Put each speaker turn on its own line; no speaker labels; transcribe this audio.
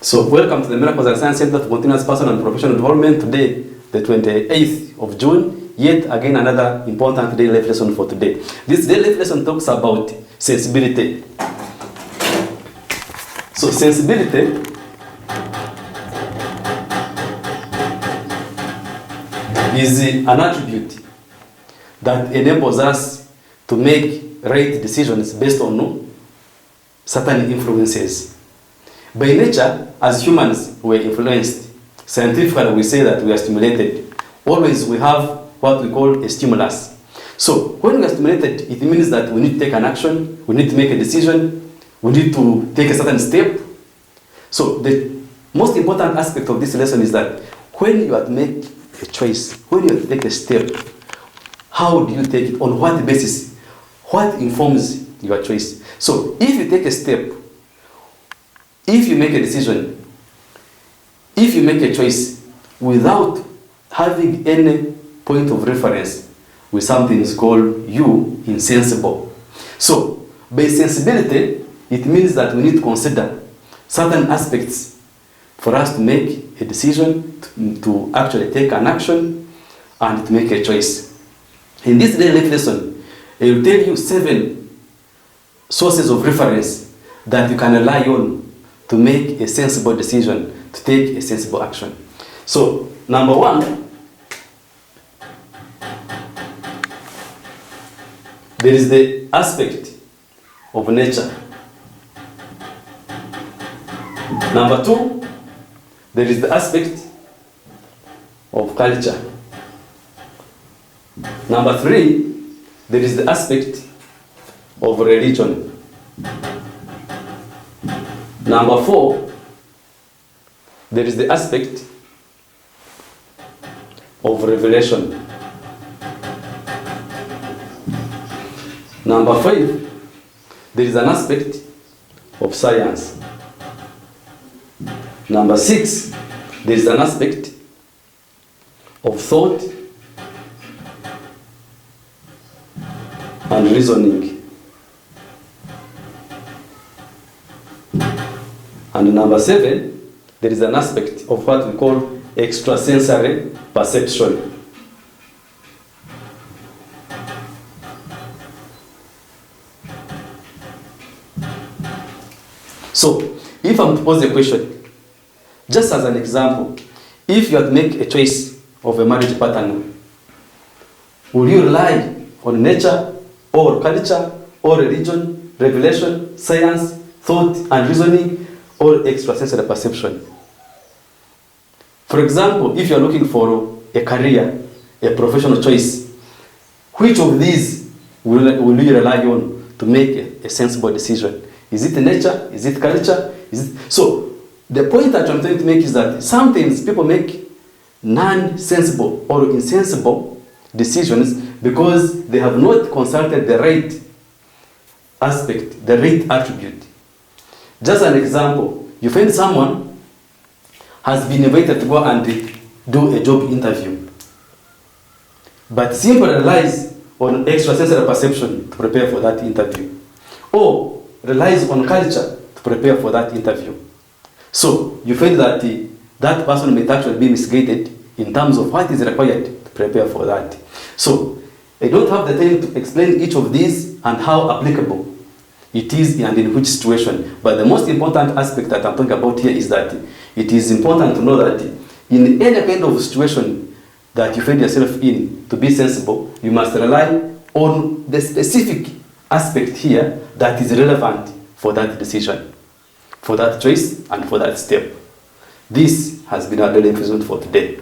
So, welcome to the Miracles and Science Center for Continuous Personal and Professional Development. Today, the 28th of June, yet again another important daily life lesson for today. This daily life lesson talks about sensibility. So, sensibility is an attribute that enables us to make right decisions based on certain influences. By nature, as humans, we are influenced. Scientifically, we say that we are stimulated. Always we have what we call a stimulus. So when we are stimulated, it means that we need to take an action, we need to make a decision, we need to take a certain step. So the most important aspect of this lesson is that when you have to make a choice, when you have to take a step, how do you take it? On what basis? What informs your choice? So if you take a step, if you make a decision, if you make a choice without having any point of reference with something is called you insensible. So by sensibility, it means that we need to consider certain aspects for us to make a decision, to actually take an action, and to make a choice. In this daily life lesson, I will tell you 7 sources of reference that you can rely on to make a sensible decision, to take a sensible action. So, number 1, there is the aspect of nature. Number 2, there is the aspect of culture. Number 3, there is the aspect of religion. Number 4, there is the aspect of revelation. Number 5, there is an aspect of science. Number 6, there is an aspect of thought and reasoning. And number 7, there is an aspect of what we call extrasensory perception. So, if I'm to pose a question, just as an example, if you had to make a choice of a marriage partner, will you rely on nature or culture or religion, revelation, science, thought and reasoning, or extrasensory perception? For example, if you're looking for a career, a professional choice, which of these will you rely on to make a sensible decision? Is it nature? Is it culture? So, the point that I'm trying to make is that sometimes people make non-sensible or insensible decisions because they have not consulted the right aspect, the right attribute. Just an example, you find someone has been invited to go and do a job interview, but simply relies on extrasensory perception to prepare for that interview, or relies on culture to prepare for that interview. So you find that that person may actually be misguided in terms of what is required to prepare for that. So I don't have the time to explain each of these and how applicable it is and in which situation. But the most important aspect that I'm talking about here is that it is important to know that in any kind of situation that you find yourself in, to be sensible, you must rely on the specific aspect here that is relevant for that decision, for that choice, and for that step. This has been our daily episode for today.